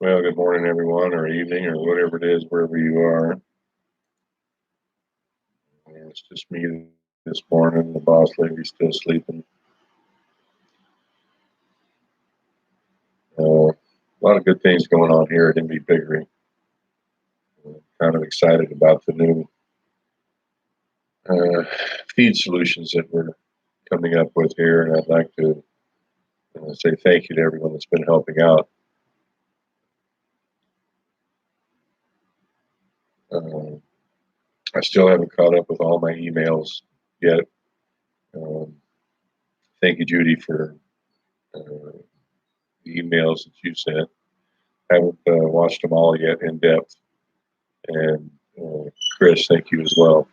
Well, good morning, everyone, or evening, or whatever it is, wherever you are. It's just me this morning. The boss lady's still sleeping. A lot of good things going on here at MB Piggery. Kind of excited about the new uh, feed solutions that we're coming up with here, and I'd like to say thank you to everyone that's been helping out. Uh, I still haven't caught up with all my emails yet. Um, Thank you, Judy, for the emails that you sent. Haven't watched them all yet in depth. And Chris, thank you as well.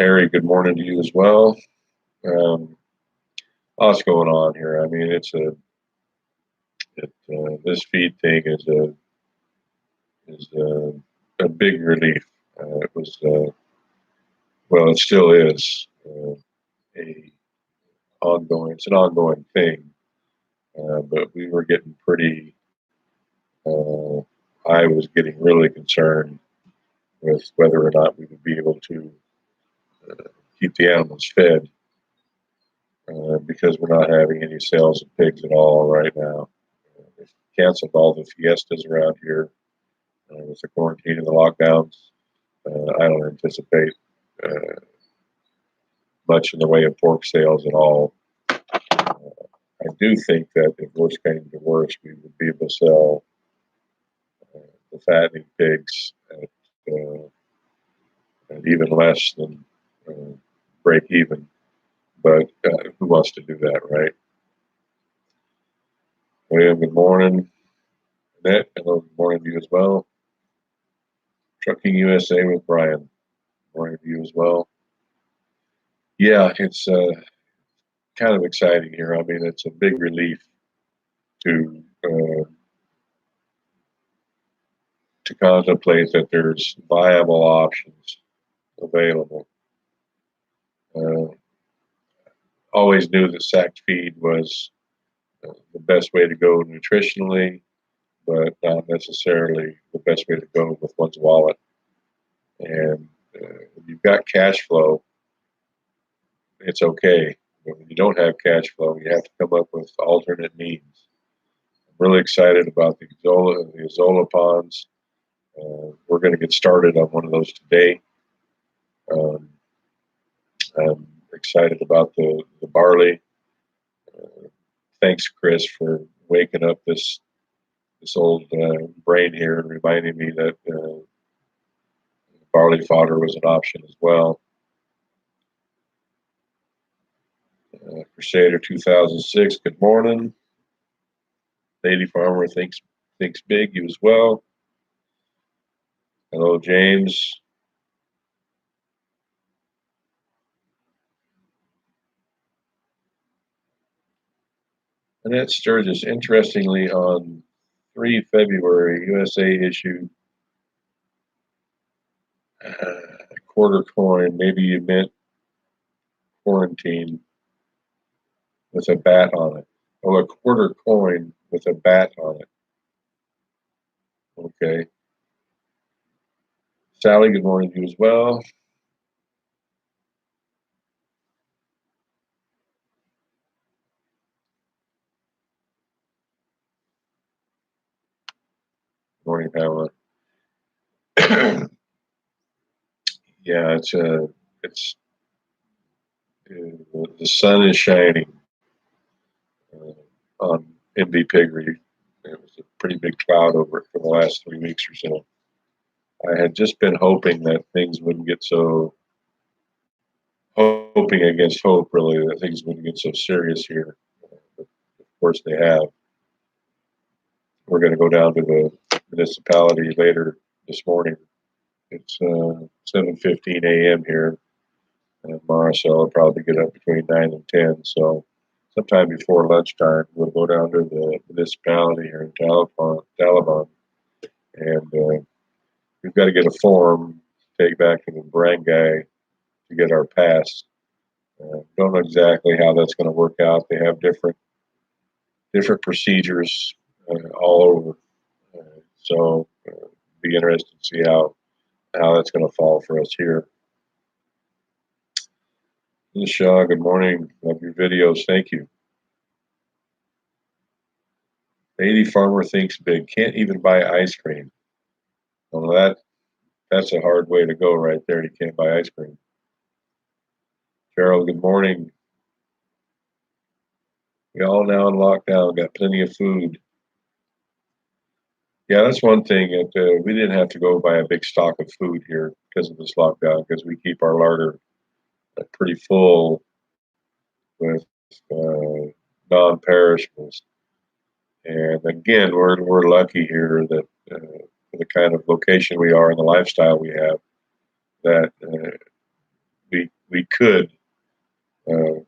Harry, good morning to you as well. Um, Lots going on here. I mean, this feed thing is a big relief. It was well, it still is a ongoing. It's an ongoing thing, but we were getting pretty. Uh, I was getting really concerned with whether or not we would be able to uh, keep the animals fed because we're not having any sales of pigs at all right now. They've canceled all the fiestas around here with the quarantine and the lockdowns. I don't anticipate uh, much in the way of pork sales at all. I do think that if worse came to worse, we would be able to sell the fattening pigs at even less than uh, break even. But who wants to do that, right? William, good morning. Annette, hello, good morning to you as well. Trucking USA with Brian, good morning to you as well. Yeah, it's kind of exciting here. I mean, it's a big relief to to contemplate that there's viable options available. Uh, Always knew that sacked feed was the best way to go nutritionally, but not necessarily the best way to go with one's wallet. And when you've got cash flow, it's okay. But when you don't have cash flow, you have to come up with alternate means. I'm really excited about the Azola ponds. We're going to get started on one of those today. Um, I'm excited about the barley. Uh, Thanks, Chris, for waking up this old brain here and reminding me that barley fodder was an option as well. Crusader 2006, good morning. Lady Farmer thinks big, you as well. Hello, James. Annette Sturgis, interestingly, on 3 February, USA issued a quarter coin. Maybe you meant quarantine with a bat on it. Oh, a quarter coin with a bat on it. Okay. Sally, good morning to you as well. Good morning, Pamela. Yeah, it's the sun is shining on MB Piggery. It was a pretty big cloud over it for the last 3 weeks or so. I had just been hoping that things wouldn't get so hoping against hope, really, that things wouldn't get so serious here. But of course, they have. We're going to go down to the municipality later this morning. It's 7:15 a.m. here, and Marcel will probably get up between 9 and 10. So sometime before lunchtime, we'll go down to the municipality here in Taliban, and we've got to get a form to take back to the barangay to get our pass. Don't know exactly how that's going to work out. They have different procedures all over. So be interested to see how that's going to fall for us here. This is Shaw. Good morning. Love your videos. Thank you. Lady farmer thinks big. Can't even buy ice cream. Well, that's a hard way to go right there. You can't buy ice cream. Carol, good morning. We all now in lockdown. Got plenty of food. Yeah, that's one thing. That we didn't have to go buy a big stock of food here because of this lockdown, because we keep our larder pretty full with non-perishables. And again, we're lucky here that for the kind of location we are and the lifestyle we have, that we could uh,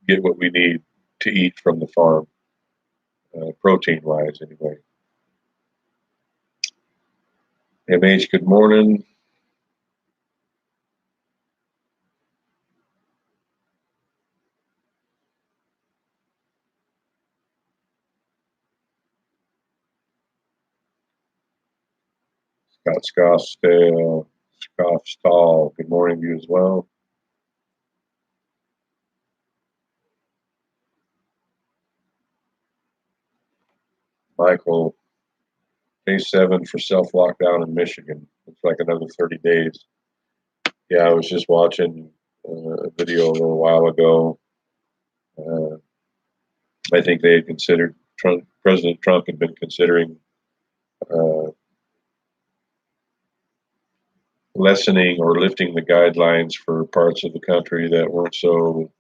get what we need to eat from the farm, protein wise, anyway. MH, good morning. Scott Stahl, good morning to you as well. Michael, day 7 for self lockdown in Michigan. Looks like another 30 days. Yeah, I was just watching a video a little while ago. Uh, I think they had considered President Trump had been considering uh, lessening or lifting the guidelines for parts of the country that weren't so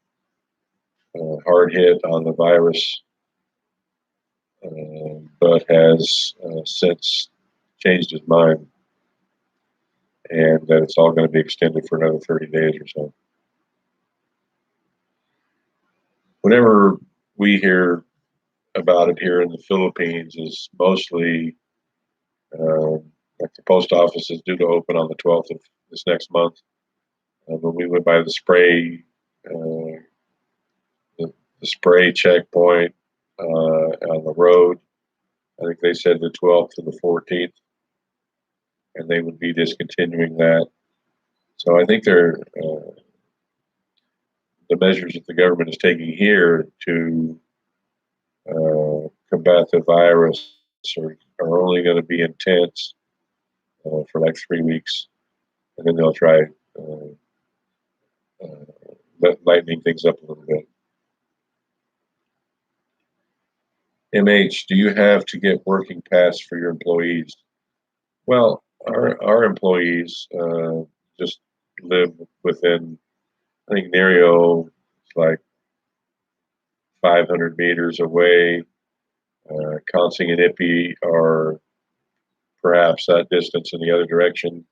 hard hit on the virus, but has since changed his mind, and that it's all going to be extended for another 30 days or so. Whenever we hear about it here in the Philippines, is mostly like the post office is due to open on the 12th of this next month. When we went by the uh, the spray checkpoint on the road, I think they said the 12th to the 14th, and they would be discontinuing that. So I think the measures that the government is taking here to combat the virus are only going to be intense for like 3 weeks, and then they'll try lightening things up a little bit. MH, do you have to get working pass for your employees? Well, our employees just live within, I think Nerio is like 500 meters away. Consing and Ippy are perhaps that distance in the other direction.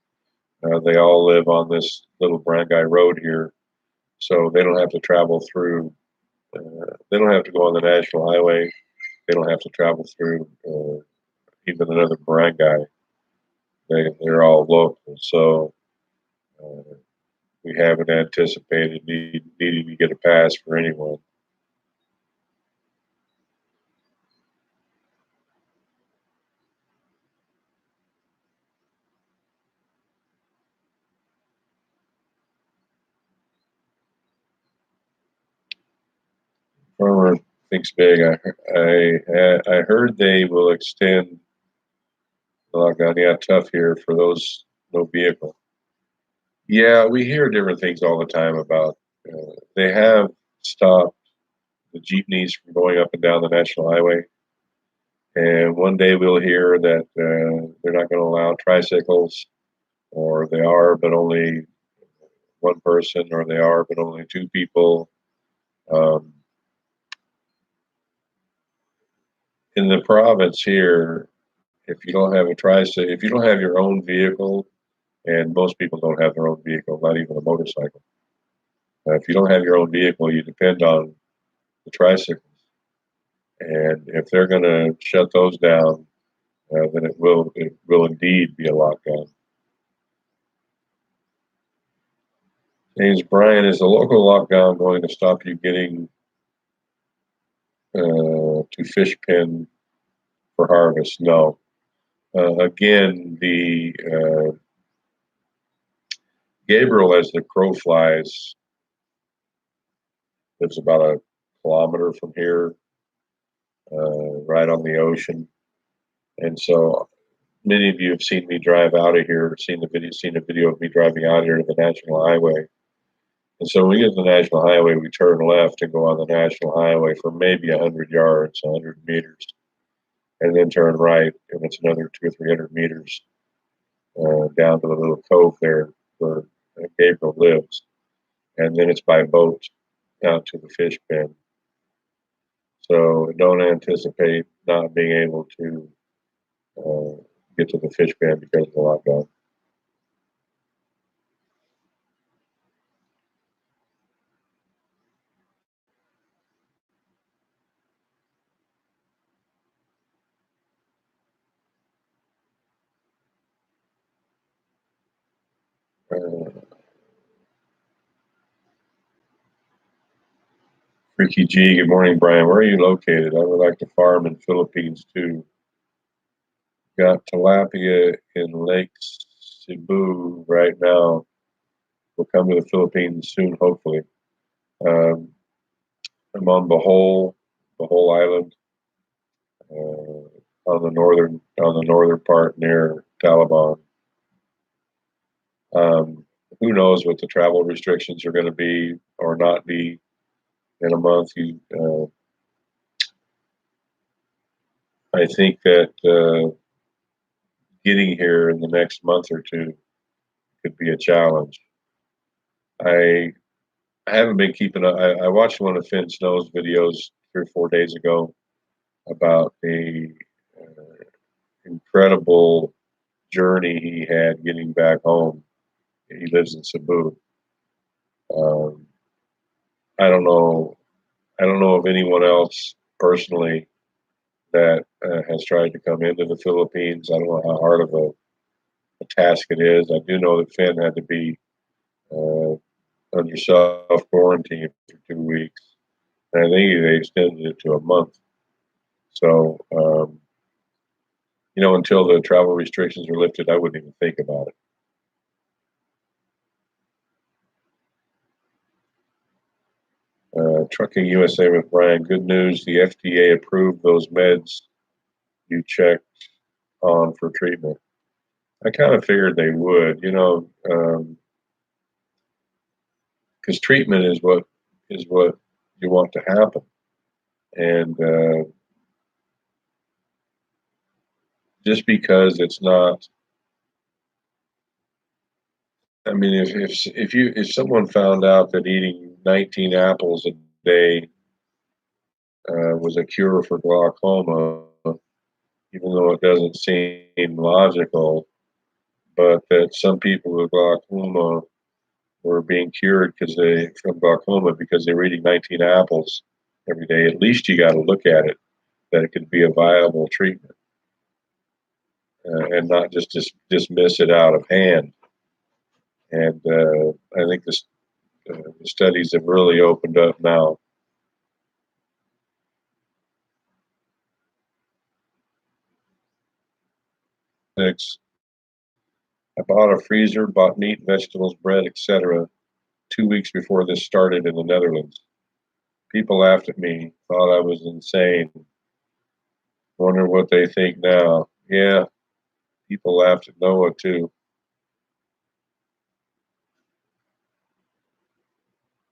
They all live on this little barangay road here, so they don't have to travel through. They don't have to go on the national highway. They don't have to travel through even another barangay. They're all local, so uh, we haven't anticipated needing to get a pass for anyone. Farmer thinks big. I heard they will extend the lockdown. Yeah, tough here for those no vehicle. Yeah, we hear different things all the time about. They have stopped the jeepneys from going up and down the national highway, and one day we'll hear that they're not going to allow tricycles, or they are, but only one person, or they are, but only two people. Um, in the province here, if you don't have a tricycle, if you don't have your own vehicle, and most people don't have their own vehicle, not even a motorcycle. If you don't have your own vehicle, you depend on the tricycles. And if they're going to shut those down, then it will indeed be a lockdown. Name's Brian. Is the local lockdown going to stop you getting to fish pen for harvest? No. Again, the Gabriel, as the crow flies, lives about a kilometer from here, right on the ocean. And so many of you have seen me drive out of here, seen a video of me driving out here to the National Highway. And so when we get to the National Highway, we turn left and go on the National Highway for maybe 100 yards, 100 meters, and then turn right, and it's another 200 or 300 meters down to the little cove there where Gabriel lives. And then it's by boat out to the fish pen. So don't anticipate not being able to get to the fish pen because of the lockdown. Uh, Freaky G, good morning, Brian. Where are you located? I would like to farm in Philippines too. Got tilapia in Lake Cebu right now. We'll come to the Philippines soon, hopefully. Um, I'm on Bohol Island, on the northern part near Taliban. Who knows what the travel restrictions are going to be or not be in a month? I think that getting here in the next month or two could be a challenge. I I haven't been keeping up. I watched one of Finn Snow's videos 3 or 4 days ago about the uh, incredible journey he had getting back home. He lives in Cebu. Um, I don't know. I don't know of anyone else personally that has tried to come into the Philippines. I don't know how hard of a task it is. I do know that Finn had to be uh, under self quarantine for 2 weeks, and I think they extended it to a month. So, until the travel restrictions are lifted, I wouldn't even think about it. Trucking USA with Brian. Good news. The FDA approved those meds you checked on for treatment. I kind of figured they would, because treatment is what you want to happen. And just because it's not, I mean, if someone found out that eating 19 apples a day was a cure for glaucoma, even though it doesn't seem logical, but that some people with glaucoma were being cured from glaucoma because they were eating 19 apples every day. At least you got to look at it that it could be a viable treatment, and not just dismiss it out of hand. And I think the studies have really opened up now. Next, I bought a freezer, bought meat, vegetables, bread, etc. 2 weeks before this started in the Netherlands. People laughed at me, thought I was insane. Wonder what they think now. Yeah, people laughed at Noah too.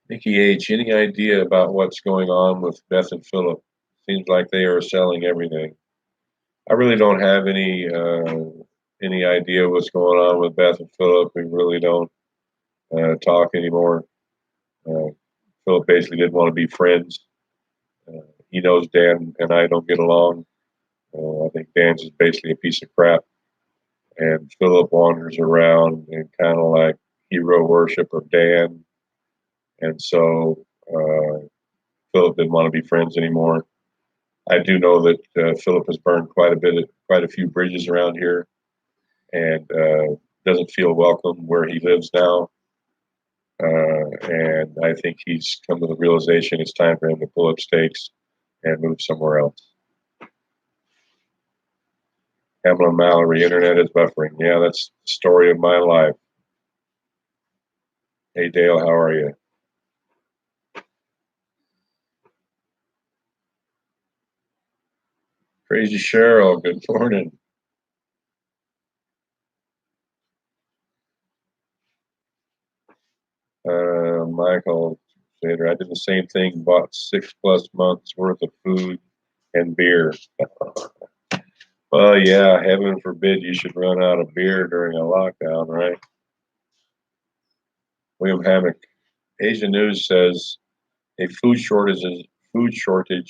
Nikki H, any idea about what's going on with Beth and Philip? Seems like they are selling everything. I really don't have any idea what's going on with Beth and Philip. We really don't talk anymore. Uh, Philip basically didn't want to be friends. He knows Dan and I don't get along. I think Dan's just basically a piece of crap. And Philip wanders around and kind of like hero worship of Dan. And so Philip didn't want to be friends anymore. I do know that Philip has burned quite a few bridges around here, and doesn't feel welcome where he lives now. And I think he's come to the realization it's time for him to pull up stakes and move somewhere else. Pamela Mallory, internet is buffering. Yeah, that's the story of my life. Hey, Dale, how are you? Crazy Cheryl, good morning. Michael Sater, I did the same thing, bought 6+ months worth of food and beer. Well, yeah, heaven forbid you should run out of beer during a lockdown, right? William Hammock, Asia News says a food shortage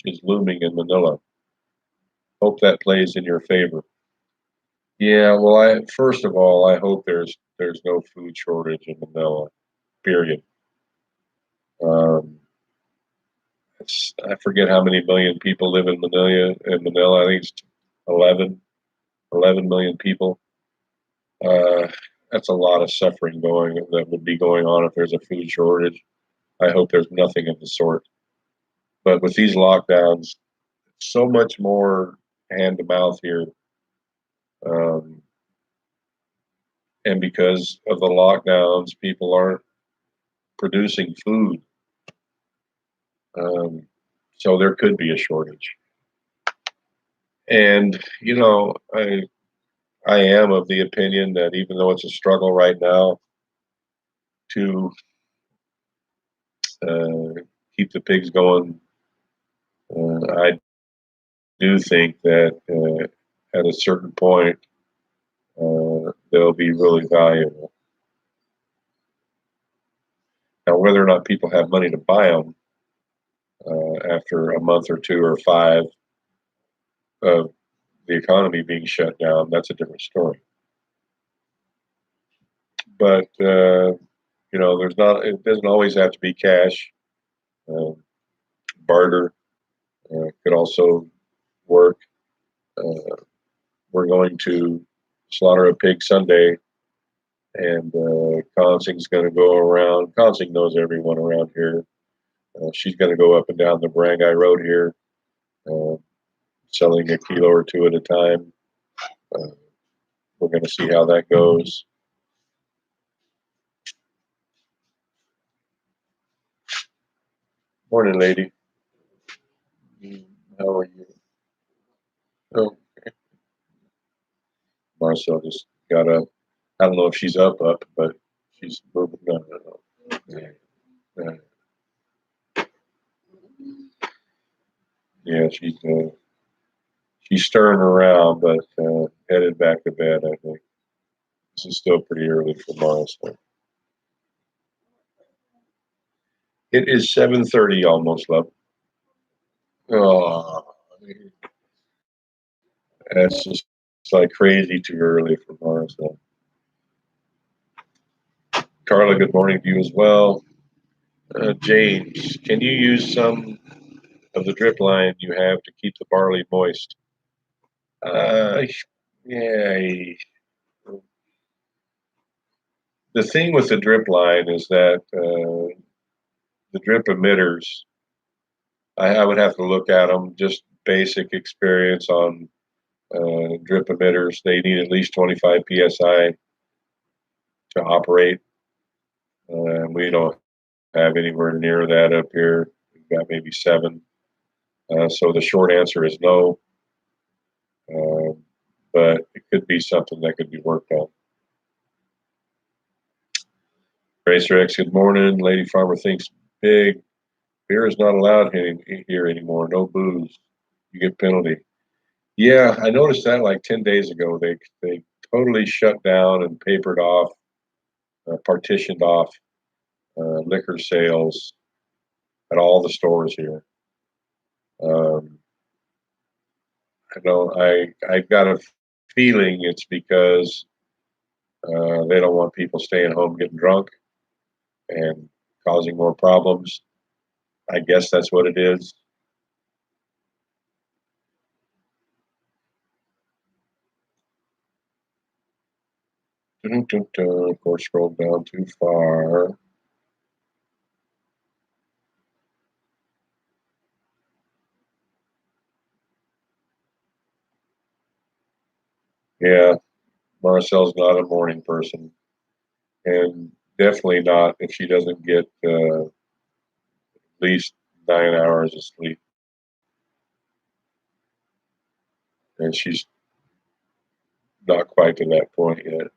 is looming in Manila. Hope that plays in your favor. Yeah, well, I first of all, I hope there's no food shortage in Manila. Period. Um, I forget how many million people live in Manila. In Manila, I think it's 11, 11 million people. Uh, that's a lot of suffering going that would be going on if there's a food shortage. I hope there's nothing of the sort. But with these lockdowns, so much more hand to mouth here, um, and because of the lockdowns, people aren't producing food, um, so there could be a shortage. And I am of the opinion that even though it's a struggle right now to uh, keep the pigs going, I do think that at a certain point they'll be really valuable. Now, whether or not people have money to buy them after a month or two or five of the economy being shut down, that's a different story. But there's not. It doesn't always have to be cash. Uh, Barter could also work. Uh, we're going to slaughter a pig Sunday, and Consing's going to go around. Consing knows everyone around here. She's going to go up and down the Barangay Road here, uh, selling a kilo or two at a time. Uh, we're going to see how that goes. Morning, lady. How are you? Oh, Marcel just got up. I don't know if she's up, but she's moving. No. Yeah, yeah, she's stirring around, but headed back to bed. I think this is still pretty early for Marcel. It is 7:30 almost, love. Oh, that's just like crazy too early for Marcel. Carla, good morning to you as well. James, can you use some of the drip line you have to keep the barley moist? Uh, yeah. The thing with the drip line is that the drip emitters, I would have to look at them. Just basic experience on drip emitters. They need at least 25 psi to operate. We don't have anywhere near that up here. We've got maybe 7. So the short answer is no. Um, but it could be something that could be worked on. Racer X, good morning. Lady Farmer thinks big. Beer is not allowed here anymore. No booze. You get penalty. Yeah, I noticed that like 10 days ago. They totally shut down and papered off, partitioned off liquor sales at all the stores here. Um, I got a feeling it's because they don't want people staying home getting drunk and causing more problems. I guess that's what it is. Of course, scroll down too far. Yeah, Marcel's not a morning person, and definitely not if she doesn't get at least 9 hours of sleep. And she's not quite to that point yet.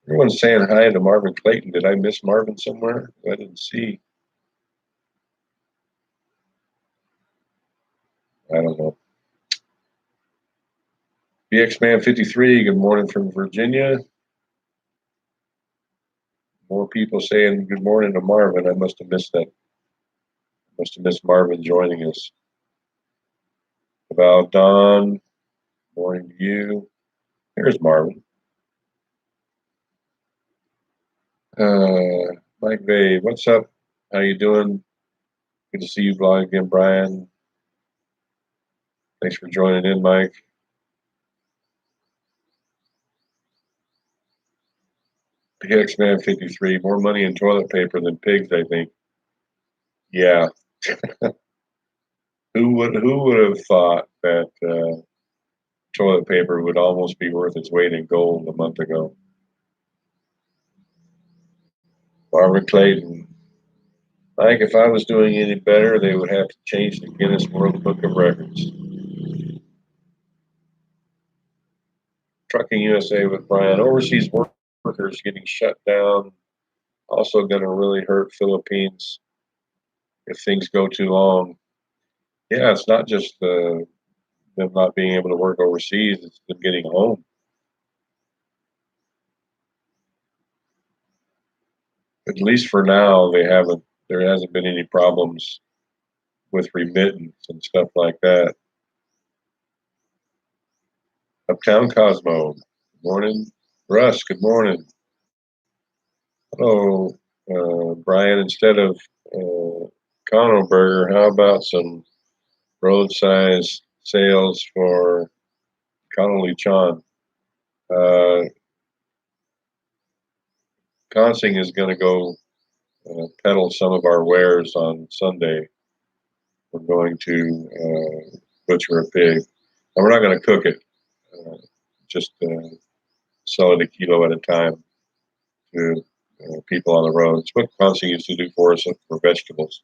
Everyone's saying hi to Marvin Clayton. Did I miss Marvin somewhere? I didn't see. I don't know. BX Man 53, good morning from Virginia. More people saying good morning to Marvin. I must have missed that. Must have missed Marvin joining us. About Don, morning to you. There's Marvin. Mike Vay, what's up? How you doing? Good to see you vlog again, Brian. Thanks for joining in, Mike. PX Man 53, more money in toilet paper than pigs, I think. Yeah. Who would have thought that toilet paper would almost be worth its weight in gold a month ago? Barbara Clayton. Mike, if I was doing any better, they would have to change the Guinness World Book of Records. Trucking USA with Brian. Overseas workers getting shut down. Also going to really hurt Philippines if things go too long. Yeah, it's not just them not being able to work overseas, it's them getting home. At least for now, there hasn't been any problems with remittance and stuff like that. Uptown Cosmo, good morning. Russ, good morning. Hello, Brian. Instead of Cono Burger, how about some roadside sales for Connolly Chan? Uh, Consing is going to go peddle some of our wares on Sunday. We're going to butcher a pig. And we're not going to cook it, just sell it a kilo at a time to people on the road. It's what Consing used to do for us for vegetables.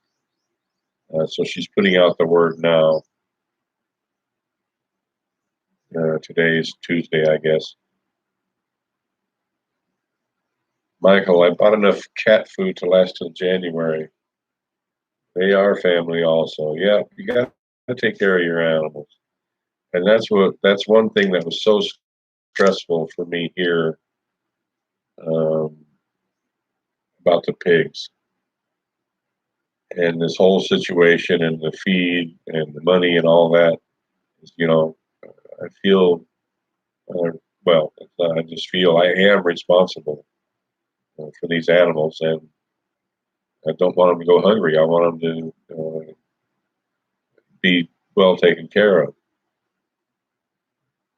So she's putting out the word now. Today's Tuesday, I guess. Michael, I bought enough cat food to last till January. They are family also. Yeah, you got to take care of your animals. And that's one thing that was so stressful for me here um, about the pigs and this whole situation and the feed and the money and all that. You know, I feel well. I just feel I am responsible for these animals, and I don't want them to go hungry. I want them to be well taken care of,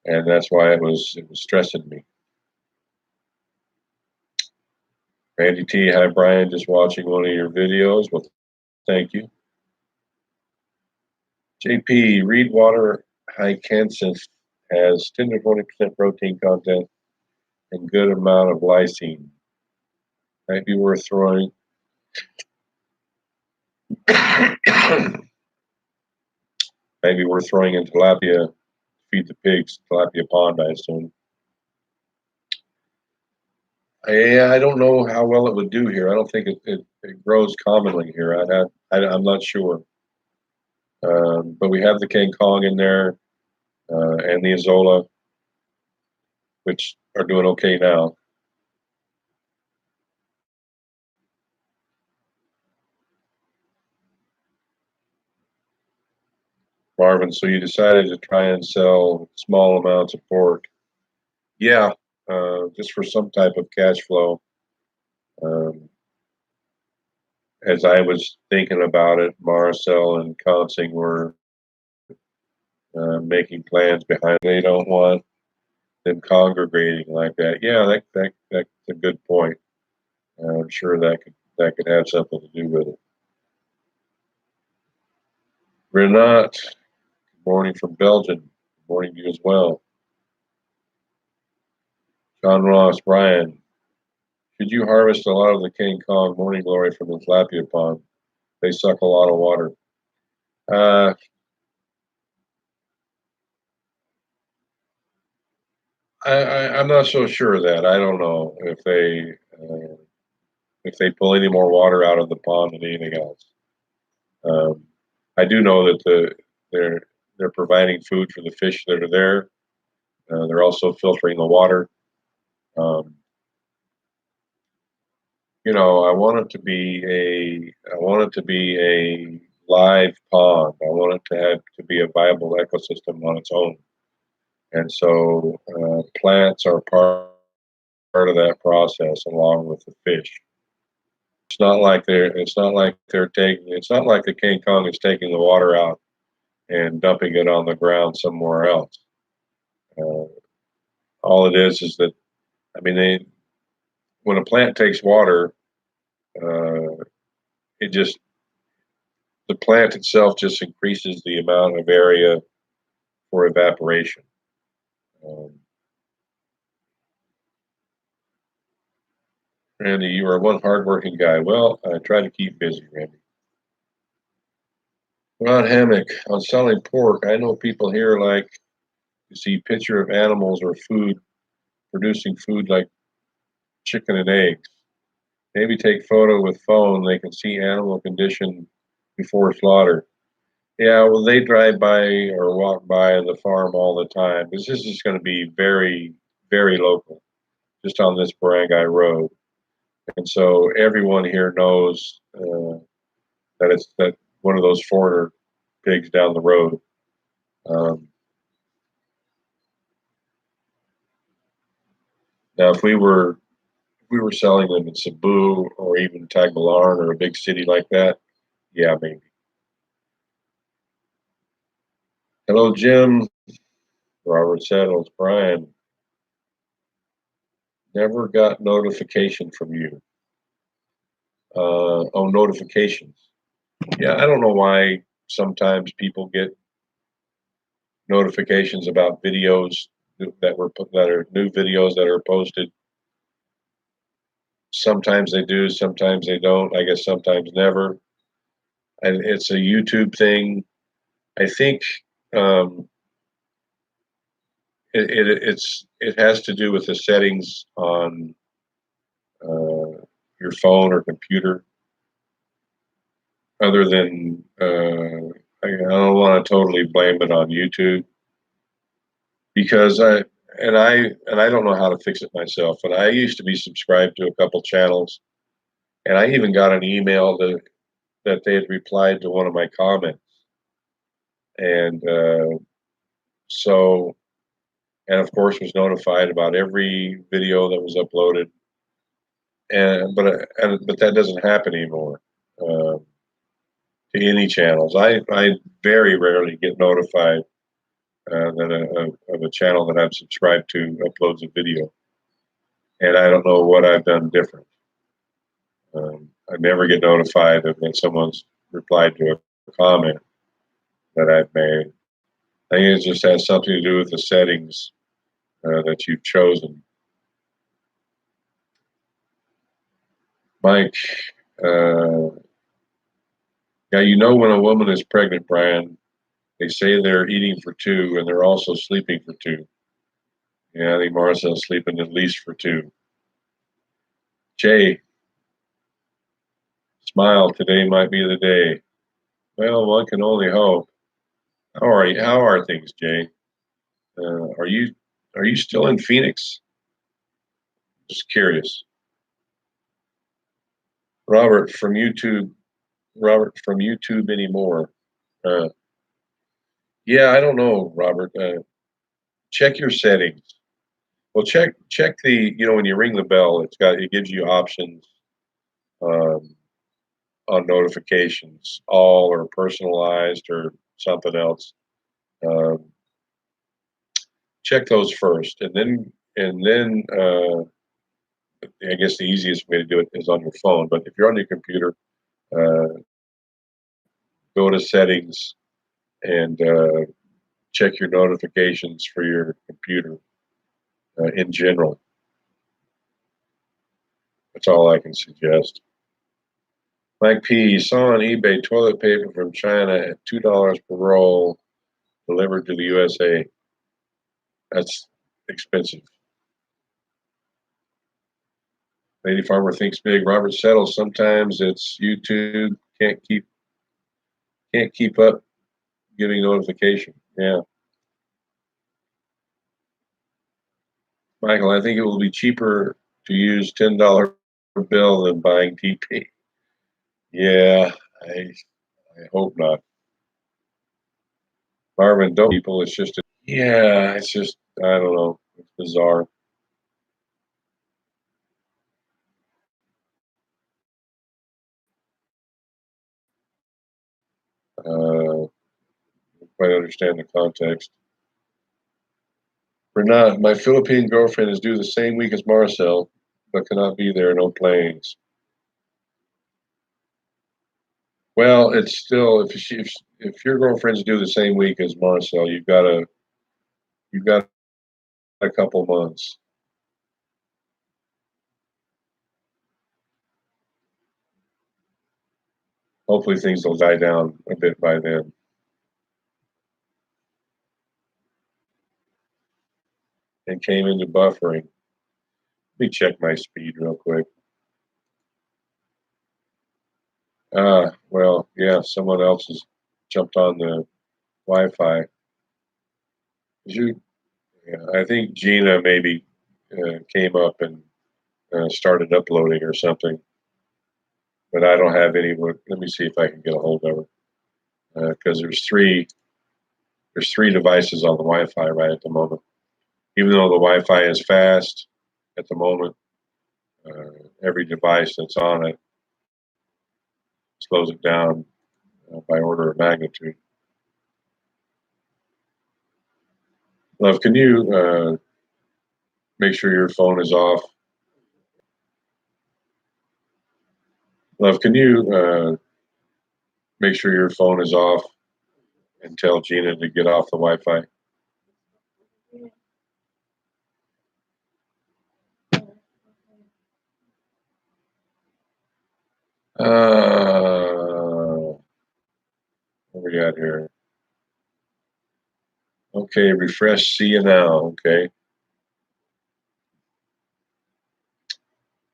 and that's why it was stressing me. Randy T, hi Brian, just watching one of your videos. Well, thank you. JP, Reed Water Hycansis has 10 to 20% protein content and good amount of lysine. Might be worth throwing. Maybe worth throwing in tilapia, feed the pigs, tilapia pond, I assume. I don't know how well it would do here. I don't think it grows commonly here. I'm not sure. But we have the King Kong in there and the Azola, which are doing okay now. Marvin, so you decided to try and sell small amounts of pork. Yeah, just for some type of cash flow. Um, as I was thinking about it, Marcel and Consing were making plans behind. They don't want them congregating like that. Yeah, that's a good point. I'm sure that could have something to do with it. Renat, good morning from Belgium. Good morning to you as well. John Ross, Brian, should you harvest a lot of the King Kong morning glory from the tilapia pond? They suck a lot of water. Uh, I'm not so sure of that. I don't know if they pull any more water out of the pond than anything else. Um, I do know that they're they're providing food for the fish that are there. They're also filtering the water. Um, I want it to be a live pond. I want it to be a viable ecosystem on its own. And so plants are part of that process along with the fish. It's not like the King Kong is taking the water out and dumping it on the ground somewhere else. Uh, all it is that, I mean, when a plant takes water, uh, it just the plant itself just increases the amount of area for evaporation. Um, Randy, you are one hardworking guy. Well, I try to keep busy, Randy. Ron Hammock, on selling pork, I know people here like to see picture of animals or food producing food like chicken and eggs. Maybe take photo with phone. They can see animal condition before slaughter. Yeah, well, they drive by or walk by the farm all the time because this is going to be very, very local, just on this barangay road. And so everyone here knows that it's that one of those foreigner pigs down the road. Um, Now, if we were selling them in Cebu or even Tagbilaran or a big city like that, yeah, maybe. Hello, Jim. Robert Settles. Brian, never got notification from you. Oh, notifications. Yeah, I don't know why sometimes people get notifications about videos that are new videos that are posted. Sometimes they do, sometimes they don't. I guess sometimes never. And it's a YouTube thing. I think um, it has to do with the settings on your phone or computer. Other than I don't want to totally blame it on YouTube because I don't know how to fix it myself. But I used to be subscribed to a couple channels, and I even got an email that they had replied to one of my comments, and so and of course was notified about every video that was uploaded. But that doesn't happen anymore uh, to any channels. I very rarely get notified of a channel that I'm subscribed to uploads a video, and I don't know what I've done different. I never get notified of when someone's replied to a comment that I've made. I think it just has something to do with the settings that you've chosen. Mike, uh, yeah, you know when a woman is pregnant, Brian, they say they're eating for two and they're also sleeping for two. Yeah, I think Marcel's sleeping at least for two. Jay, smile, today might be the day. Well, one can only hope. How are you? How are things, Jay? Are you still in Phoenix? Just curious. Robert from YouTube. Robert from YouTube anymore? Uh, yeah, I don't know, Robert. Check your settings. Well, check the. When you ring the bell, it gives you options um, on notifications, all or personalized or something else. Um, Check those first, and then I guess the easiest way to do it is on your phone. But if you're on your computer, uh, go to settings and check your notifications for your computer in general. That's all I can suggest. Mike P. Saw on eBay toilet paper from China at $2 per roll delivered to the USA. That's expensive. Lady Farmer thinks big. Robert Settles. Sometimes it's YouTube can't keep up giving notification. Yeah. Michael, I think it will be cheaper to use $10 bill than buying TP. Yeah, I hope not. Marvin, don't people. It's just yeah. It's just I don't know. It's bizarre. Uh, quite understand the context. Renat, my Philippine girlfriend is due the same week as Marcel, but cannot be there. No planes. Well, it's still if your girlfriend's due the same week as Marcel, you've got a couple months. Hopefully, things will die down a bit by then. And came into buffering. Let me check my speed real quick. Well, yeah, someone else has jumped on the Wi-Fi. Yeah, I think Gina maybe came up and started uploading or something, but I don't have any. Let me see if I can get a hold of her because there's three devices on the Wi-Fi right at the moment. Even though the Wi-Fi is fast at the moment, every device that's on it slows it down by order of magnitude. Love, can you make sure your phone is off? Love, can you make sure your phone is off and tell Gina to get off the Wi-Fi? What we got here? Okay, refresh. See you now. Okay.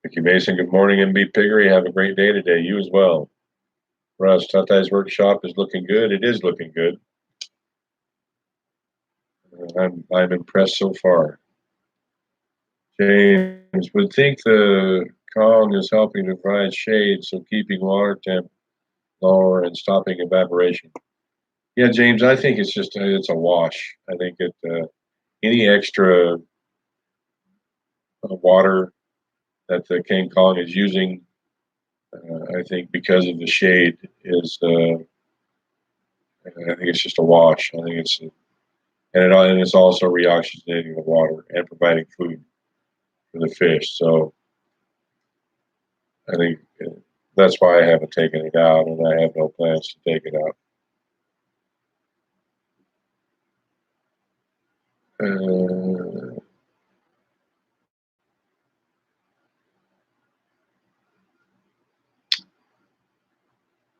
Mickey Mason, good morning, MB Piggery. Have a great day today. You as well. Russ, Tatai's workshop is looking good. It is looking good. I'm impressed so far. James would think the Kong is helping to provide shade, so keeping water temp lower and stopping evaporation. Yeah, James, I think it's a wash. I think any extra water that the King Kong is using, I think because of the shade I think it's just a wash. I think and it's also reoxygenating the water and providing food for the fish. So I think that's why I haven't taken it out, and I have no plans to take it out.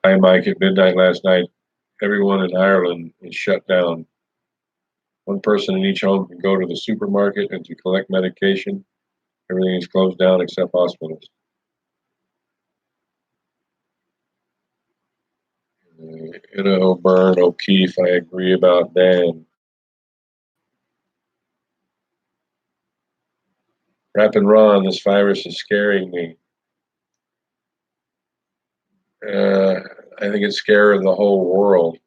Hi, Mike. At midnight last night, everyone in Ireland is shut down. One person in each home can go to the supermarket and to collect medication. Everything is closed down except hospitals. Burn O'Keefe, I agree about Dan. Rap and Ron, this virus is scaring me. I think it's scaring the whole world.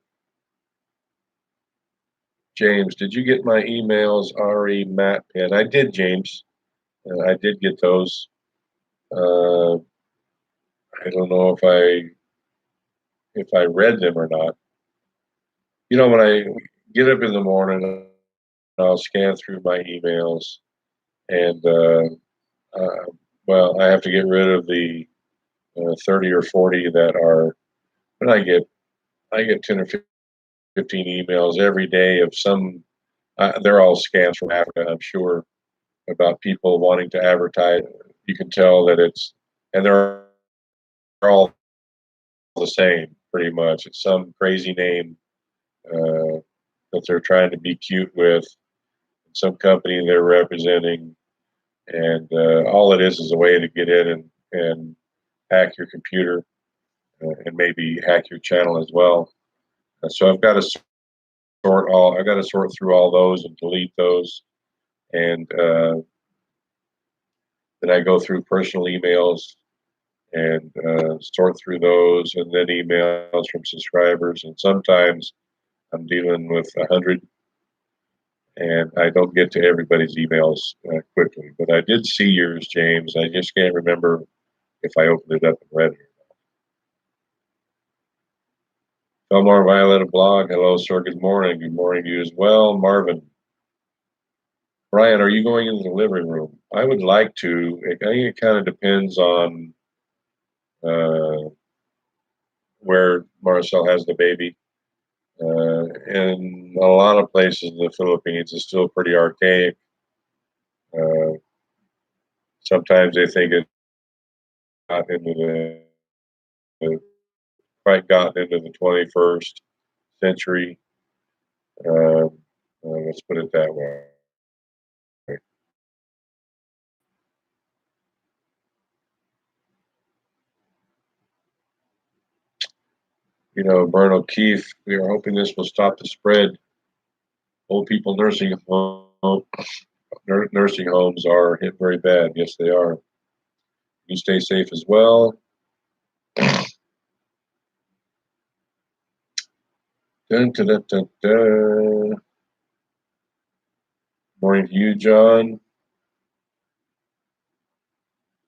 James, did you get my emails, Ari, Matt, and I did, James. I did get those. Uh, I don't know if I read them or not. You know, when I get up in the morning, I'll scan through my emails, and well, I have to get rid of the 30 or 40 that are. And I get 10 or 15 emails every day of some. They're all scams from Africa, I'm sure, about people wanting to advertise. You can tell that it's and they're all the same pretty much. It's some crazy name that they're trying to be cute with, some company they're representing, and all it is a way to get in and hack your computer and maybe hack your channel as well. So I've got to sort through all those and delete those, and then I go through personal emails and sort through those, and then emails from subscribers, and sometimes I'm dealing with 100, and I don't get to everybody's emails quickly. But I did see yours, James. I just can't remember if I opened it up and read it. Belmar Violetta blog. Hello, sir. Good morning. Good morning to you as well. Marvin. Brian, are you going into the living room? I would like to. I think it kind of depends on where Marcel has the baby. In a lot of places in the Philippines, it's still pretty archaic. Uh, Sometimes they think it got into quite gotten into the 21st century. Let's put it that way. You know, Bern O'Keefe, we are hoping this will stop the spread. Old people nursing homes are hit very bad. Yes, they are. You stay safe as well. Dun, dun, dun, dun, dun. Morning to you, John.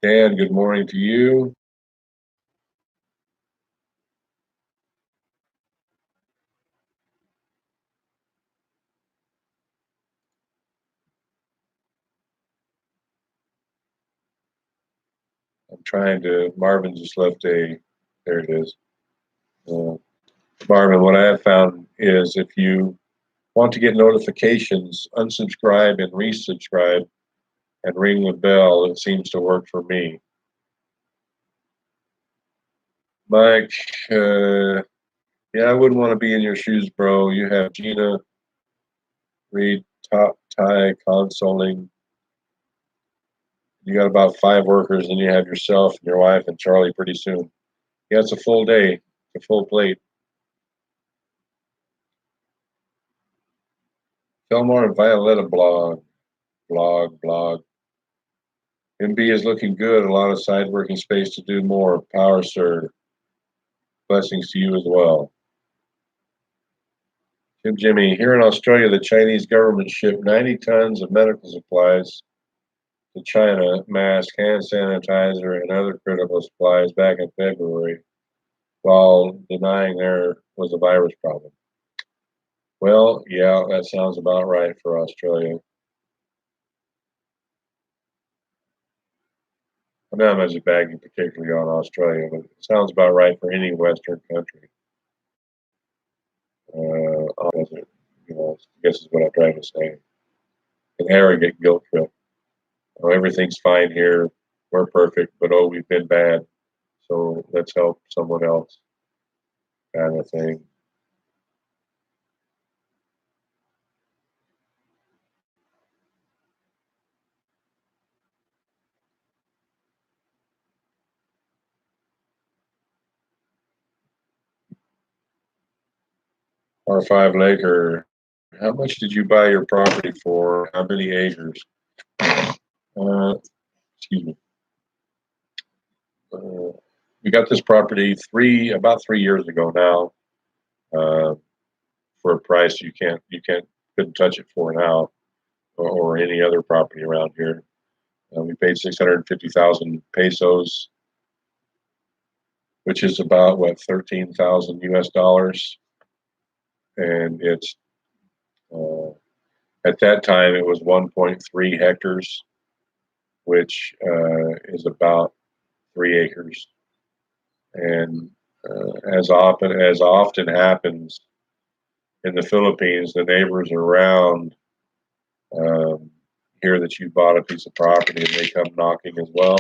Dan, good morning to you. I'm trying to. Marvin just left a. There it is. Marvin, what I have found is if you want to get notifications, unsubscribe and resubscribe and ring the bell. It seems to work for me. Mike, yeah, I wouldn't want to be in your shoes, bro. You have Gina Reed, Top Tie Consoling. You got about 5 workers, and you have yourself and your wife and Charlie pretty soon. Yeah, it's a full day, it's a full plate. Fillmore and Violetta blog. MB is looking good. A lot of side working space to do more. Power, sir. Blessings to you as well. Jimmy, here in Australia, the Chinese government shipped 90 tons of medical supplies to China, mask, hand sanitizer, and other critical supplies back in February, while denying there was a virus problem. Well, yeah, that sounds about right for Australia. I'm not much bagging particularly on Australia, but it sounds about right for any Western country. You know, I guess is what I'm trying to say. An arrogant guilt trip. Oh, everything's fine here. We're perfect, but oh, we've been bad. So let's help someone else, kind of thing. R5 Laker, how much did you buy your property for? How many acres? Excuse me. We got this property about 3 years ago now, for a price couldn't touch it for now, or any other property around here. We paid 650,000 pesos, which is about what, 13,000 US dollars, and it's at that time it was 1.3 hectares, which is about 3 acres. And as often happens in the Philippines, the neighbors around hear that you bought a piece of property and they come knocking as well.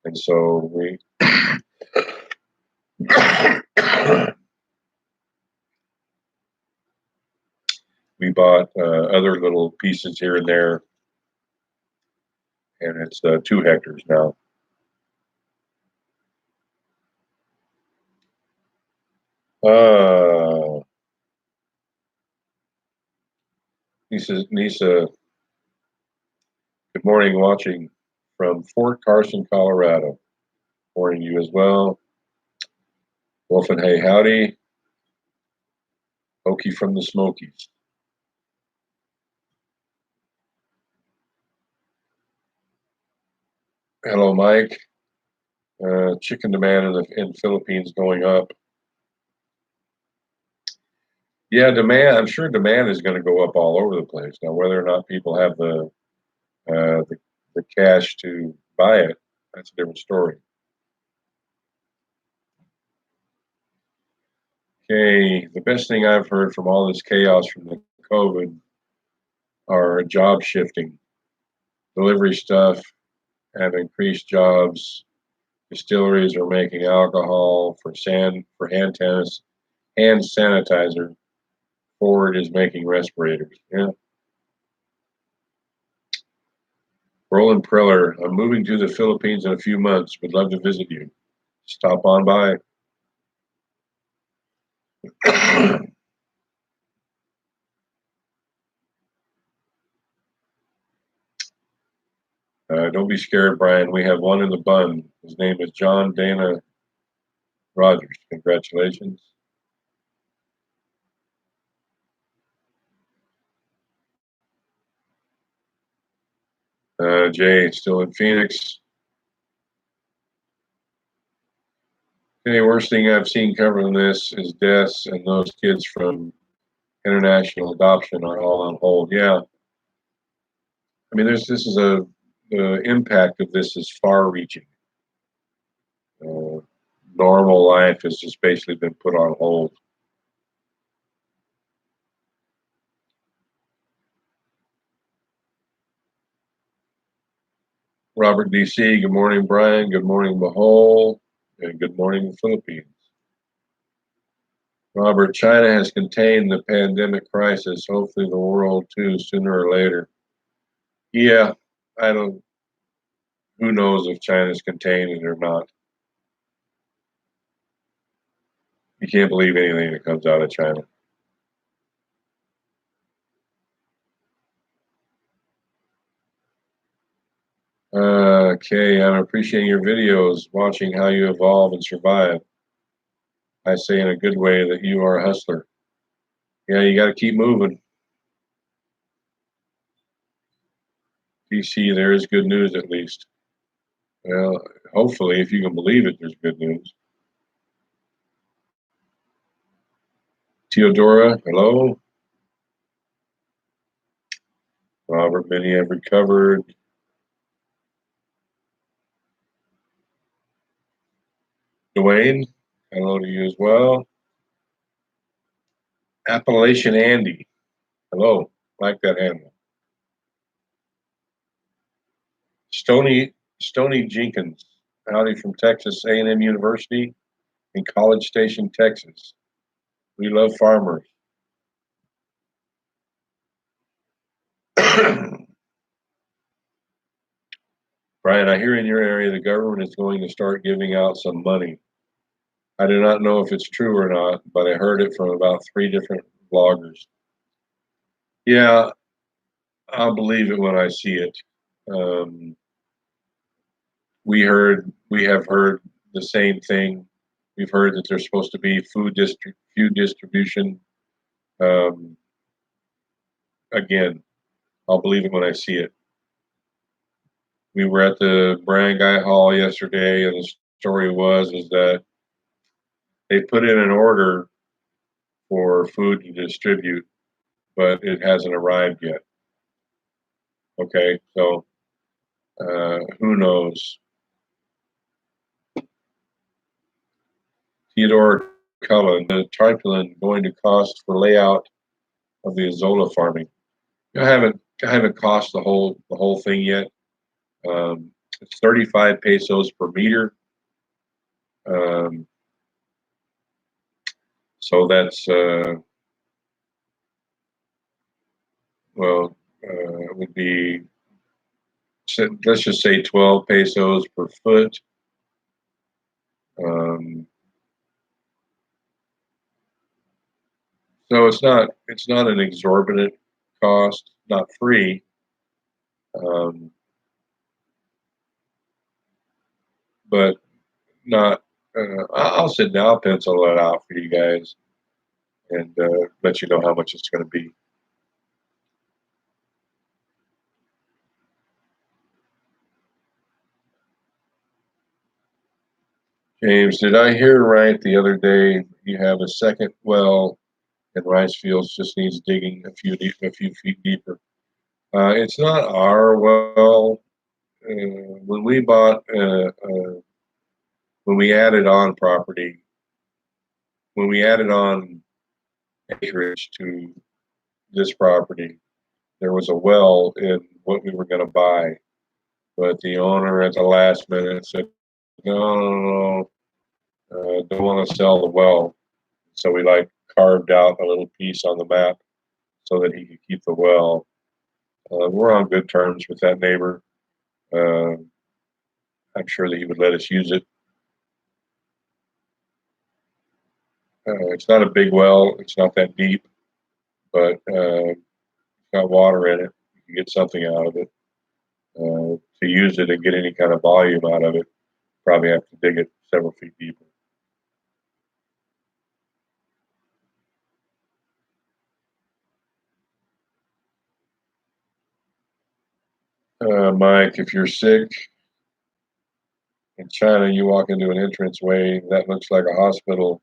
And so we bought other little pieces here and there, and it's 2 hectares now. Nisa, good morning, watching from Fort Carson, Colorado. Morning to you as well. Wolf and Hey, howdy. Okie from the Smokies. Hello, Mike. Chicken demand in the Philippines going up. Yeah, demand. I'm sure demand is going to go up all over the place. Now, whether or not people have the cash to buy it, that's a different story. Okay, the best thing I've heard from all this chaos from the COVID are job shifting. Delivery stuff have increased jobs. Distilleries are making alcohol for hand sanitizer. Ford is making respirators. Yeah. Roland Preller, I'm moving to the Philippines in a few months. Would love to visit you. Stop on by. Don't be scared, Brian. We have one in the bun. His name is John Dana Rogers. Congratulations. Jay, still in Phoenix. Okay, worst thing I've seen covering this is deaths, and those kids from international adoption are all on hold. Yeah, I mean, the impact of this is far-reaching. Normal life has just basically been put on hold. Robert DC, good morning, Brian. Good morning, Mahol, and good morning, Philippines. Robert, China has contained the pandemic crisis. Hopefully, the world too, sooner or later. Yeah, I don't. Who knows if China's contained it or not? You can't believe anything that comes out of China. Okay, I'm appreciating your videos, watching how you evolve and survive. I say in a good way that you are a hustler. Yeah, you got to keep moving. DC, there is good news at least. Well, hopefully, if you can believe it, there's good news. Theodora, hello. Robert, many have recovered. Dwayne, hello to you as well. Appalachian Andy, hello. Like that handle. Stony Jenkins, howdy from Texas A&M University in College Station, Texas. We love farmers. Brian, I hear in your area the government is going to start giving out some money. I do not know if it's true or not, but I heard it from about 3 different bloggers. Yeah, I'll believe it when I see it. We have heard the same thing. We've heard that there's supposed to be food distribution. Again, I'll believe it when I see it. We were at the Barangay Hall yesterday, and the story is that they put in an order for food to distribute, but it hasn't arrived yet. Okay, so who knows? Theodore Cullen, the tarpaulin going to cost for layout of the Azola farming. I haven't cost the whole thing yet. It's 35 pesos per meter. So that's it would be, let's just say 12 pesos per foot. So it's not an exorbitant cost, not free. But not. I'll sit down, I'll pencil it out for you guys, and let you know how much it's going to be. James, did I hear right the other day? You have a second well in rice fields, just needs digging a few feet deeper. It's not our well. When we bought, when we added on property, when we added on acreage to this property, there was a well in what we were going to buy, but the owner at the last minute said, "No, don't want to sell the well." So we like carved out a little piece on the map so that he could keep the well. We're on good terms with that neighbor. Uh, I'm sure that he would let us use it. It's not a big well. It's not that deep, but it's got water in it. You can get something out of it. To use it and get any kind of volume out of it, probably have to dig it several feet deeper. Mike, if you're sick in China, you walk into an entranceway that looks like a hospital,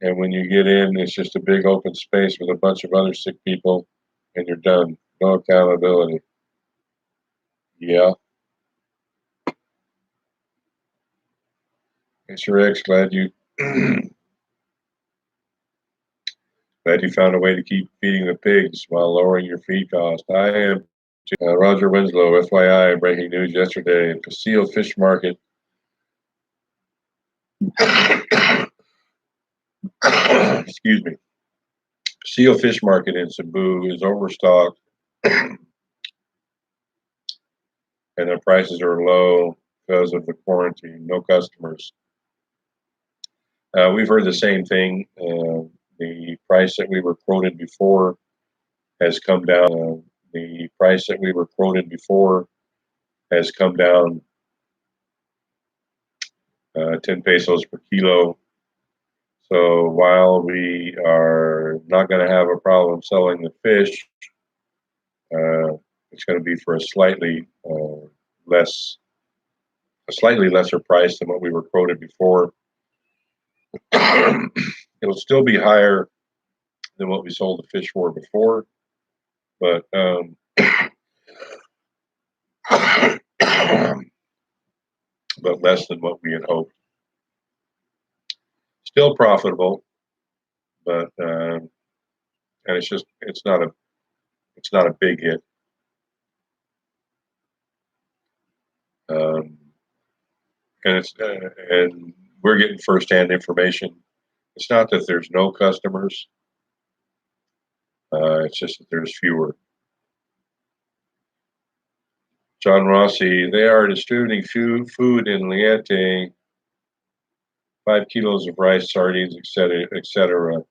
and when you get in, it's just a big open space with a bunch of other sick people, and you're done. No accountability. Yeah. Mr. X, glad you found a way to keep feeding the pigs while lowering your feed cost. I am. Roger Winslow, FYI, breaking news yesterday. Paseo Fish Market. Excuse me. Paseo Fish Market in Cebu is overstocked, and their prices are low because of the quarantine. No customers. We've heard the same thing. The price that we were quoted before has come down. The price that we were quoted before has come down 10 pesos per kilo. So while we are not going to have a problem selling the fish, it's going to be for a slightly lesser price than what we were quoted before. It'll still be higher than what we sold the fish for before, but but less than what we had hoped. Still profitable, but and it's not a big hit. Um, and we're getting firsthand information. It's not that there's no customers; it's just that there's fewer. John Rossi, they are distributing food in Liente, 5 kilos of rice, sardines, etc., etc.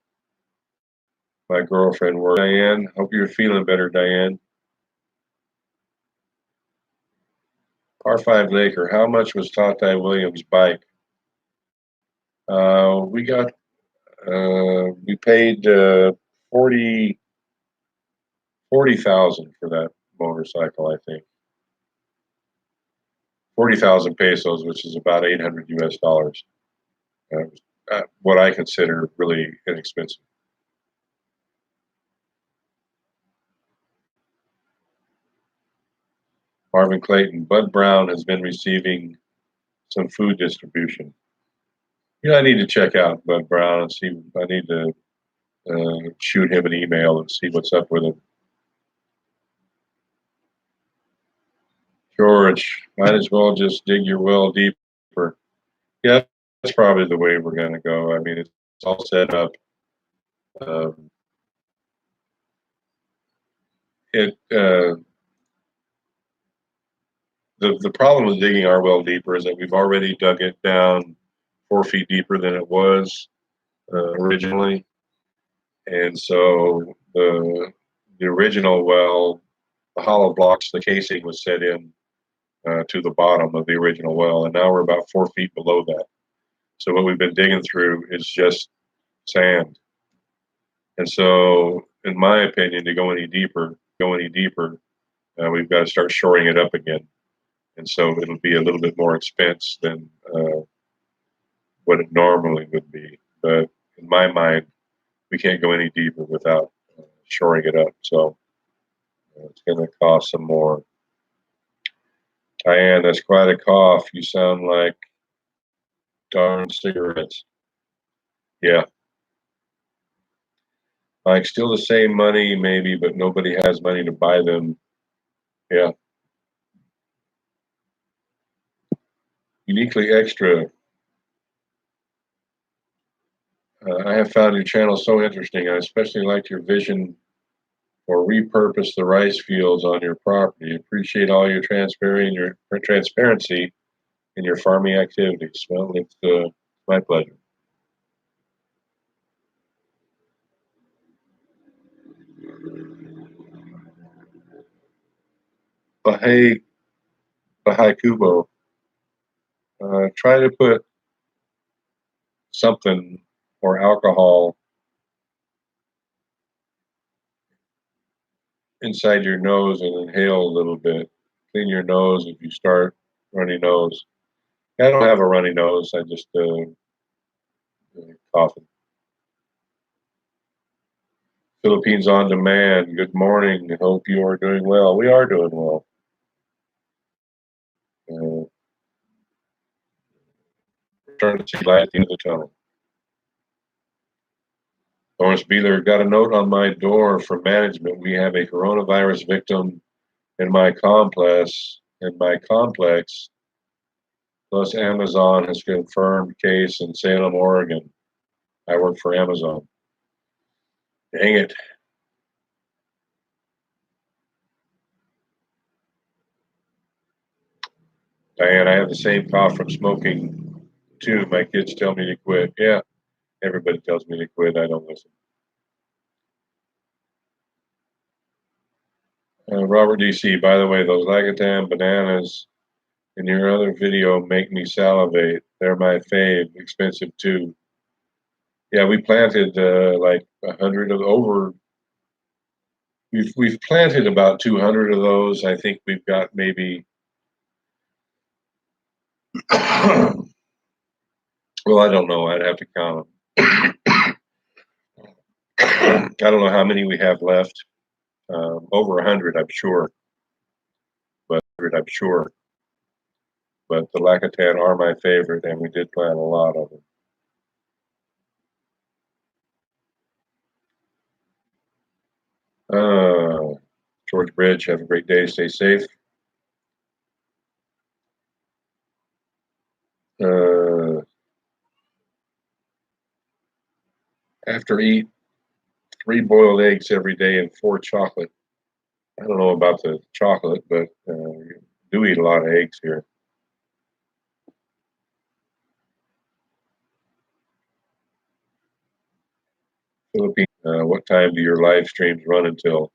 My girlfriend works. Diane, hope you're feeling better, Diane. Par 5 Laker, how much was Tati Williams' bike? We paid 40,000 for that motorcycle, I think. 40,000 pesos, which is about 800 US dollars. What I consider really inexpensive. Marvin Clayton, Bud Brown has been receiving some food distribution. I need to check out Bud Brown and see. I need to shoot him an email and see what's up with him. George, might as well just dig your well deeper. Yeah, that's probably the way we're going to go. I mean, it's all set up. Um, it the problem with digging our well deeper is that we've already dug it down 4 feet deeper than it was originally, and so the original well, the hollow blocks, the casing was set in to the bottom of the original well, and now we're about 4 feet below that. So what we've been digging through is just sand. And so, in my opinion, to go any deeper, we've got to start shoring it up again. And so it'll be a little bit more expense than what it normally would be. But in my mind, we can't go any deeper without shoring it up. So it's going to cost some more. Diane, that's quite a cough. You sound like darn cigarettes. Yeah. Like still the same money, maybe, but nobody has money to buy them. Yeah. Uniquely extra. I have found your channel so interesting. I especially like your vision for repurpose the rice fields on your property. Appreciate all your transparency in your farming activities. Well, it's my pleasure. Bahai Kubo, try to put something or alcohol inside your nose and inhale a little bit. Clean your nose if you start runny nose. I don't have a runny nose. I just coughing. Philippines on Demand. Good morning. Hope you are doing well. We are doing well. Starting to see light at the end of the tunnel. Lawrence Beeler got a note on my door from management. We have a coronavirus victim in my complex. Plus, Amazon has confirmed case in Salem, Oregon. I work for Amazon. Dang it. Diane, I have the same cough from smoking too. My kids tell me to quit. Yeah, everybody tells me to quit. I don't listen. Robert DC, by the way, those Lagatan bananas in your other video make me salivate. They're my fave. Expensive too. Yeah, we planted like 100 of over. We've planted about 200 of those. I think we've got maybe. Well, I don't know. I'd have to count them. I don't know how many we have left. Over 100, I'm sure. But the Lacatan are my favorite, and we did plant a lot of them. George Bridge, have a great day. Stay safe. After eat 3 boiled eggs every day and 4 chocolate. I don't know about the chocolate, but do eat a lot of eggs here. Philippines, what time do your live streams run until?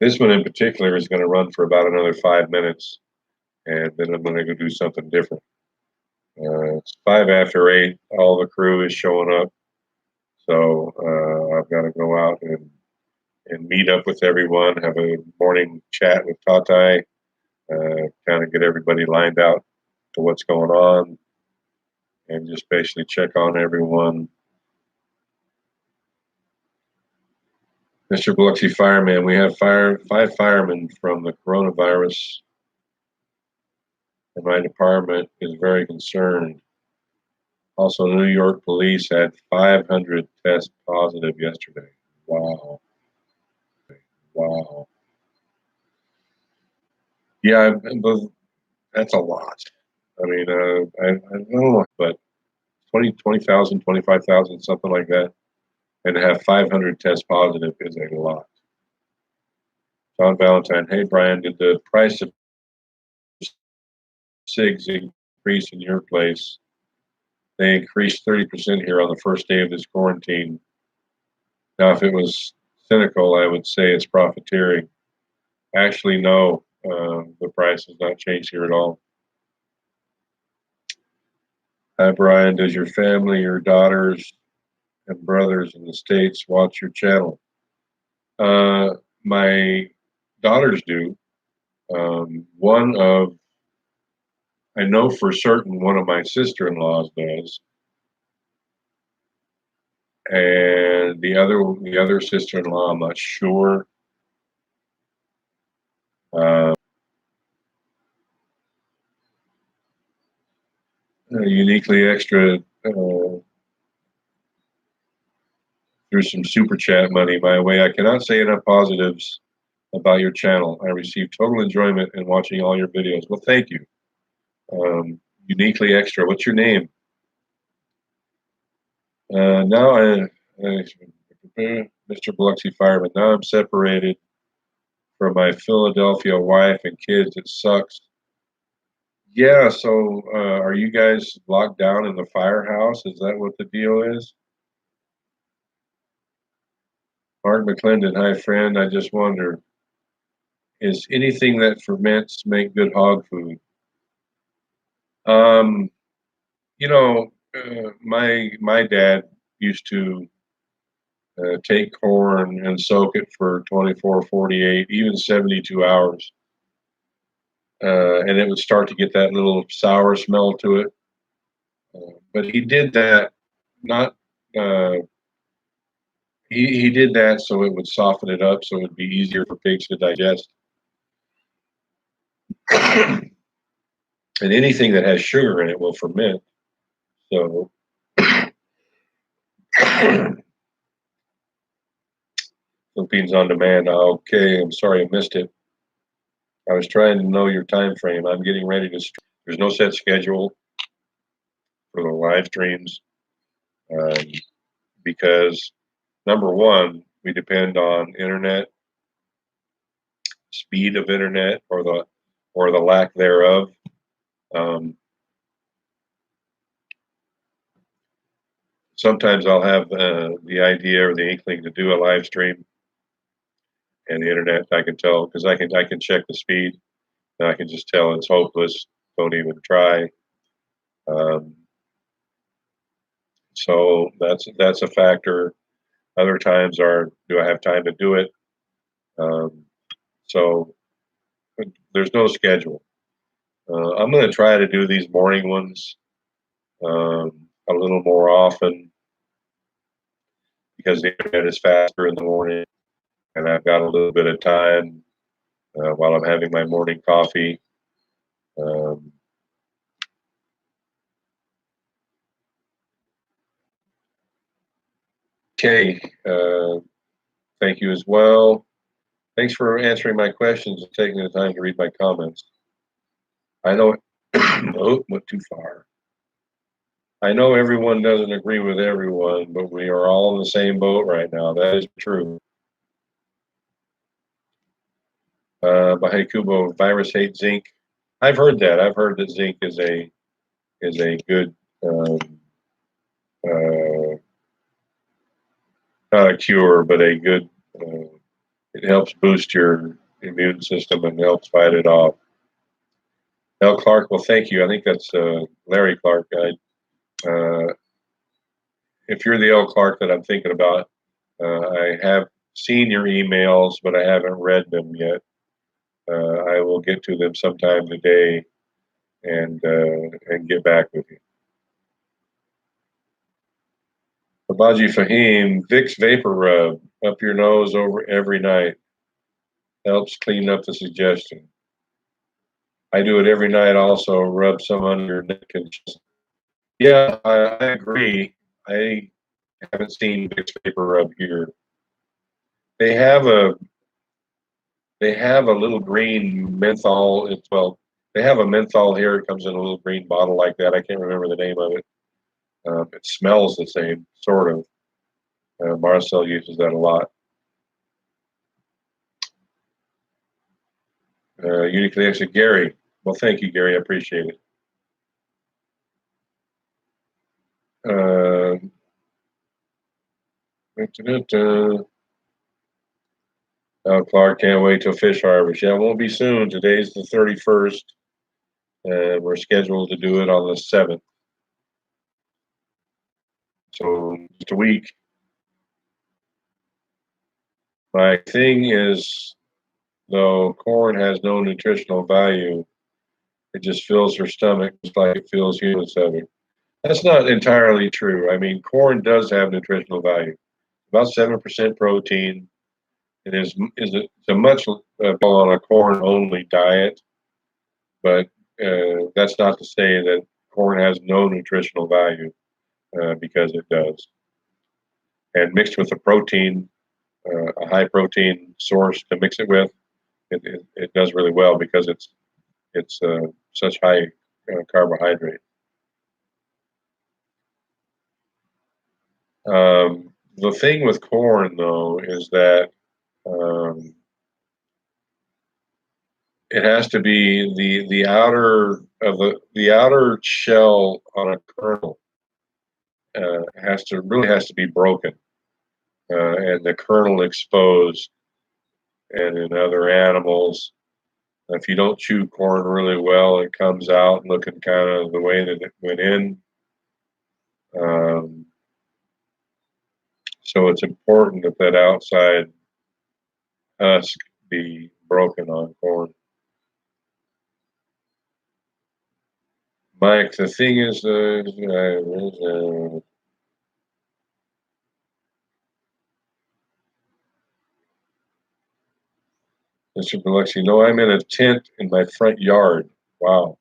This one in particular is going to run for about another 5 minutes, and then I'm going to go do something different. It's 5 after 8. All the crew is showing up, so I've got to go out and meet up with everyone, have a morning chat with Tatai, kind of get everybody lined out to what's going on, and just basically check on everyone. Mr. Biloxi Fireman, we have 5 firemen from the coronavirus, and my department is very concerned. Also, New York police had 500 tests positive yesterday. Wow. Wow. Yeah, That's a lot. I mean, I don't know, but 20,000, 25,000, something like that, and to have 500 test positive is a lot. John Valentine, hey Brian, did the price of cigs increase in your place? They increased 30% here on the first day of this quarantine. Now, if it was cynical, I would say it's profiteering. Actually, no, the price has not changed here at all. Hi, Brian. Does your family, your daughters and brothers in the States watch your channel? My daughters do. I know for certain one of my sister-in-laws does, and the other sister-in-law, I'm not sure. Uh, Uniquely extra through some super chat money my way. I cannot say enough positives about your channel. I receive total enjoyment in watching all your videos. Well, thank you. Uniquely extra. What's your name? Now Mr. Biloxi Fireman. Now I'm separated from my Philadelphia wife and kids. It sucks. Yeah. So, are you guys locked down in the firehouse? Is that what the deal is? Mark McClendon. Hi, friend. I just wonder, is anything that ferments make good hog food? Um, my dad used to take corn and soak it for 24, 48, even 72 hours. And it would start to get that little sour smell to it. But he did that not, uh, he did that so it would soften it up so it would be easier for pigs to digest. And anything that has sugar in it will ferment. So, Philippines on Demand. Okay, I'm sorry I missed it. I was trying to know your time frame. I'm getting ready to. There's no set schedule for the live streams um, because number one, we depend on internet speed of internet or the lack thereof. Um, Sometimes I'll have the idea or the inkling to do a live stream, and the internet I can tell because I can check the speed and I can just tell it's hopeless. Don't even try. Um, so that's a factor. Other times are, do I have time to do it? Um, so there's no schedule. I'm going to try to do these morning ones a little more often because the internet is faster in the morning and I've got a little bit of time while I'm having my morning coffee. Um, okay, thank you as well. Thanks for answering my questions and taking the time to read my comments. I know, oh, went too far. I know everyone doesn't agree with everyone, but we are all in the same boat right now. That is true. Bahei Kubo, virus hates zinc. I've heard that. I've heard that zinc is a good, um, uh, not a cure, but a good. It helps boost your immune system and helps fight it off. L. Clark, well, thank you. I think that's Larry Clark. If you're the L. Clark that I'm thinking about, I have seen your emails, but I haven't read them yet. I will get to them sometime today and get back with you. Babaji Fahim, Vicks Vapor Rub up your nose over every night helps clean up the suggestion. I do it every night. Also, rub some under your neck and chest. Yeah, I agree. I haven't seen Vicks Vapor Rub here. They have a little green menthol. It's, well, They have a menthol here. It comes in a little green bottle like that. I can't remember the name of it. It smells the same, sort of. Marcel uses that a lot. Uniquely answered, Gary. Well, thank you, Gary. I appreciate it. Clark can't wait till fish harvest. Yeah, it won't be soon. Today's the 31st. We're scheduled to do it on the 7th. So just a week. My thing is, though, corn has no nutritional value. It just fills her stomach just like it fills human stomach. That's not entirely true. I mean, corn does have nutritional value. About 7% protein. It's a much on a corn only diet, but that's not to say that corn has no nutritional value because it does. And mixed with a protein, a high protein source to mix it with, it does really well because it's such high carbohydrate. The thing with corn, though, is that it has to be the outer of the outer shell on a kernel has to be broken and the kernel exposed. And in other animals, if you don't chew corn really well, it comes out looking kind of the way that it went in. So it's important that that outside husk be broken on corn. Mike, the thing is, Mr. Biloxi, no, I'm in a tent in my front yard. Wow.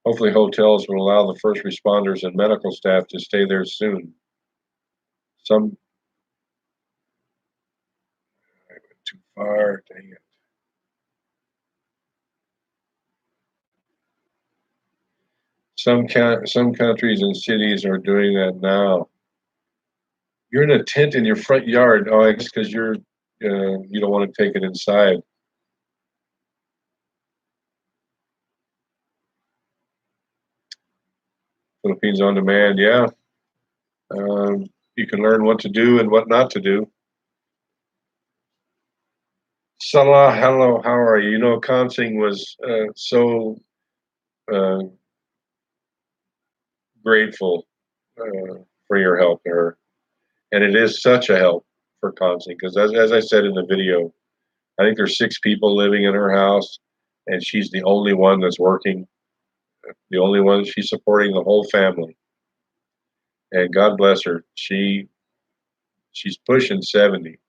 Hopefully hotels will allow the first responders and medical staff to stay there soon. Some I went too far, dang it. Some countries and cities are doing that now. You're in a tent in your front yard. Oh, I guess because you don't want to take it inside. Philippines on demand, yeah. You can learn what to do and what not to do. Salah, hello, how are you? You know, Consing was so uh, grateful for your help there. And it is such a help for Consing because, as I said in the video, I think there's 6 people living in her house, and she's the only one that's working, the only one she's supporting the whole family. And God bless her. She's pushing 70.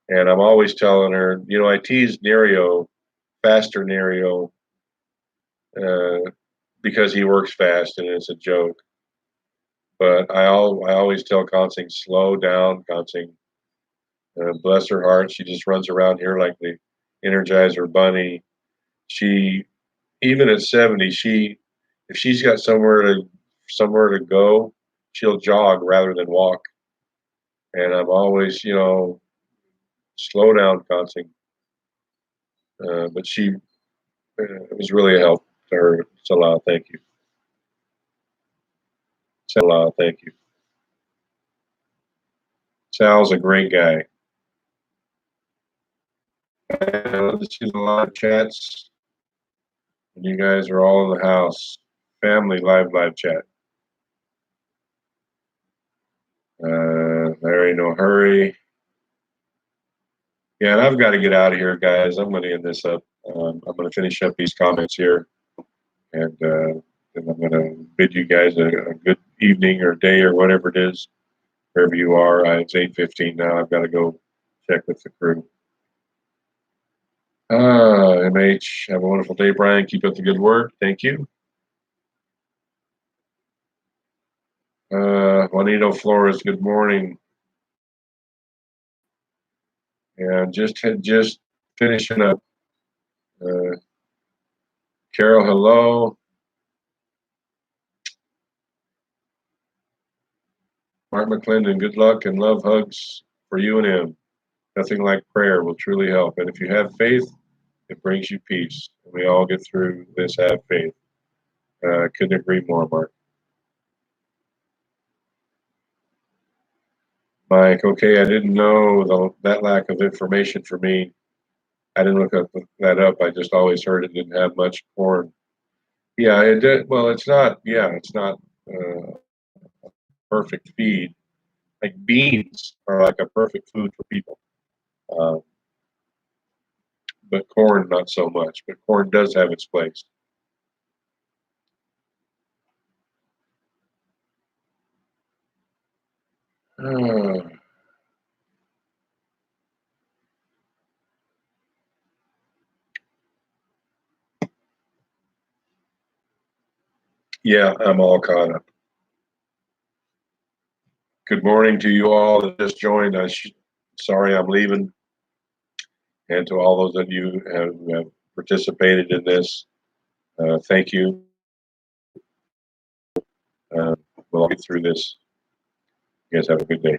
And I'm always telling her, you know, I tease Nerio, faster Nerio, uh, because he works fast and it's a joke. But I always tell Consing, slow down, Consing. Bless her heart, she just runs around here like the Energizer Bunny. She, even at 70, if she's got somewhere to go, she'll jog rather than walk. And I'm always, you know, slow down, Consing. But it was really a help to her. Salah, thank you. Salah, thank you. Sal's a great guy. Let's see the live chats. And you guys are all in the house. Family live chat. There ain't no hurry. Yeah, and I've got to get out of here, guys. I'm going to end this up. I'm going to finish up these comments here, and I'm going to bid you guys a good evening or day or whatever it is, wherever you are. It's 8:15 now. I've got to go check with the crew. MH, have a wonderful day, Brian. Keep up the good work. Thank you. Juanito Flores, good morning. And just finishing up. Carol, hello. Mark McClendon, good luck and love hugs for you and him. Nothing like prayer will truly help. And if you have faith, it brings you peace. And we all get through this, have faith. Couldn't agree more, Mark. Mike, okay, I didn't know that lack of information for me. I didn't look that up. I just always heard it didn't have much corn. Yeah, it did. Well, it's not. Yeah, it's not perfect feed. Like beans are like a perfect food for people, uh, but corn not so much. But corn does have its place. Yeah, I'm all caught up. Good morning to you all that just joined us. Sorry I'm leaving, and to all those of you who have participated in this, thank you. We'll get through this. You guys have a good day.